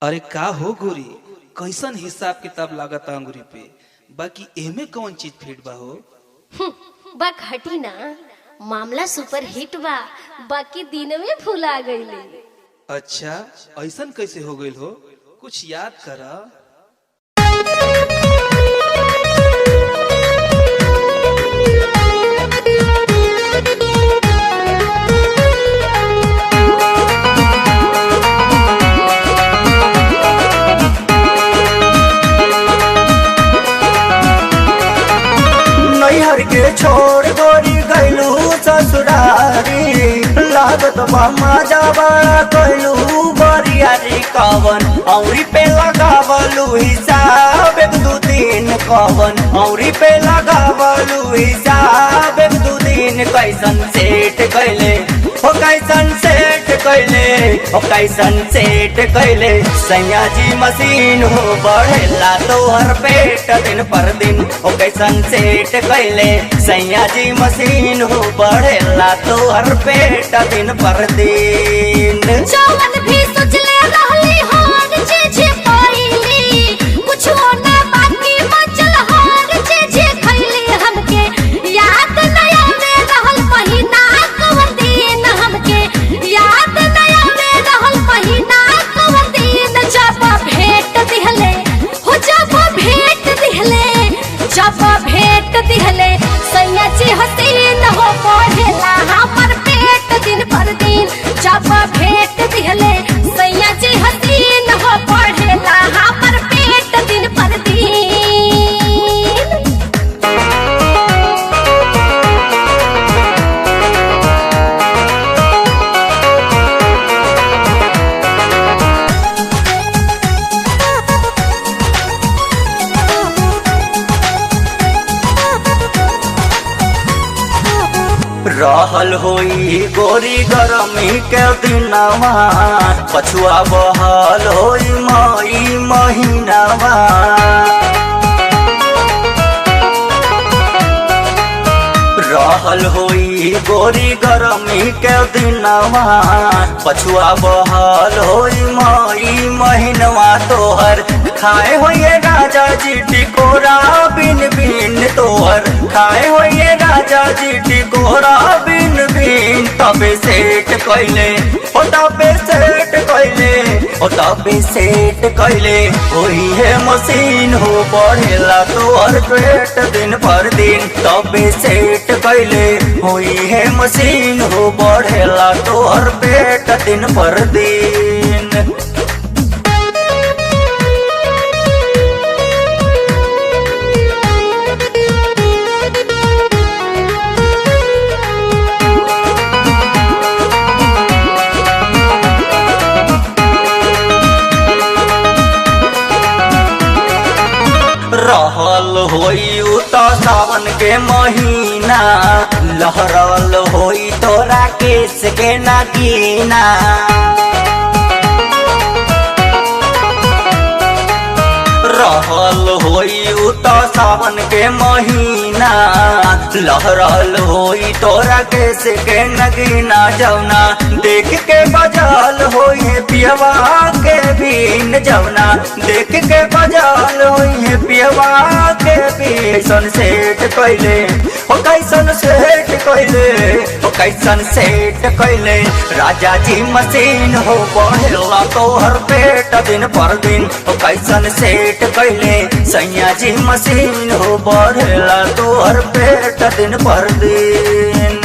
अरे का हो गोरी, कैसन हिसाब किताब लागत अंगुरी पे। बाकी एमे कौन चीज फिट बा हो? बा घटी ना, मामला सुपर हिट बा। बाकी दिन में फुला गईले। अच्छा, ऐसन कैसे हो गइल हो? कुछ याद करा। नैहर के छोड़ गोरी गैलू ससुरारी, लागत मजा बड़ा कैलू बरियारी। कवन औरी पे लगावलू हिसाब एक दू दिन, कवन औरी पे लगावलू हिसाब एक दू दिन। कैसन सेट कैले हो, कैसन सेट कैले हो, कैसन सेट कैले। सैया जी मशीन हो बढ़ेला तोहर पेट दिन पर दिन। हो कैसन सेट कैले सैया जी मशीन हो बढ़ेला तोहर पेट दिन पर दिन। जवन भी सोचले रहली हर चीज पाइली, कुछ ना बाकी बचल हर चीज खैली। हमके याद नहीं आवे रहल महीना कवन दिन, हमके याद नहीं आवे रहल महीना कवन दिन। जब भेंट दिहले हो, जब भेंट दिहले, जब भेंट दिहले सैया जी हसीन हो बढ़ेला हमर पेट दिन पर दिन। जब भेंट दिहले सैया जी हसीन हो बढ़ेला हमर पेट दिन पर दिन। रहल होई गोरी गरमी के दिनवा, पछुआ बहल होई मई महीनावा। रहल होई गोरी गरमी के दिनवा, पछुआ बहल होई मई महीनवा। तोहर खाए होइए राजा जी टिकोरा बिन बिन, तोहर खाए होइए राजा जी टिकोरा बिन बिन। तबे सेट कैले ओ, तबे सेट कैले ओ, तबे सेट कैले। होई है मशीन हो बढ़ेला तोहर पेट दिन पर दिन। तबे सेट कैले होई है मशीन हो बढ़ेला तोहर पेट दिन पर दिन। रहल होई तो सावन के महीना, लहरल होई तोरा केस के नगीना। रहल होई तो सावन के महीना, लहरल होई तोरा केस के नगीना। जौना देख के बजल होई पियवा के बीन, जौना देख के बजल होई पियवा के बीन। कैसन सेट कैले हो, कैसन सेट कैले हो, कैसन सेट कैले। राजा जी मशीन हो बढ़ेला तोहर पेट दिन पर दिन। हो कैसन सेट कैले सैया जी मशीन हो बढ़ेला तोहर पेट दिन पर दिन।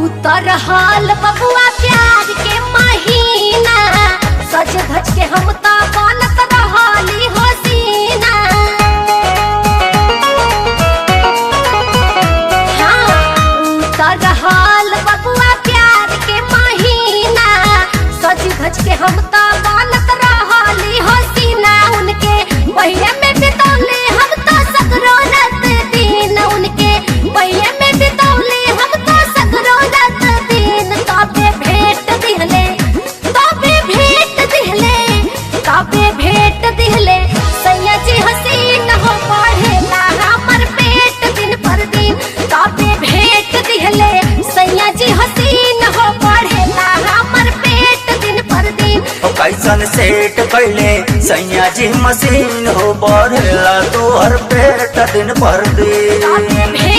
उतर हाल बबुआ प्यार के महीना, सज धज के हम तो बनत रहली हसीना। हाँ, उतर हाल बबुआ प्यार के महीना, सज धज के हम तो बनत रहली हसीना। उनके पहिया में बितौले हम तो सगरो रात दिन, उनके पहिया में बितौले हम तो सगरो रात दिन। तबे भेंट कैसन सेट कैले सैया जी मशीन हो बढ़ेला तोहर पेट दिन पर दिन।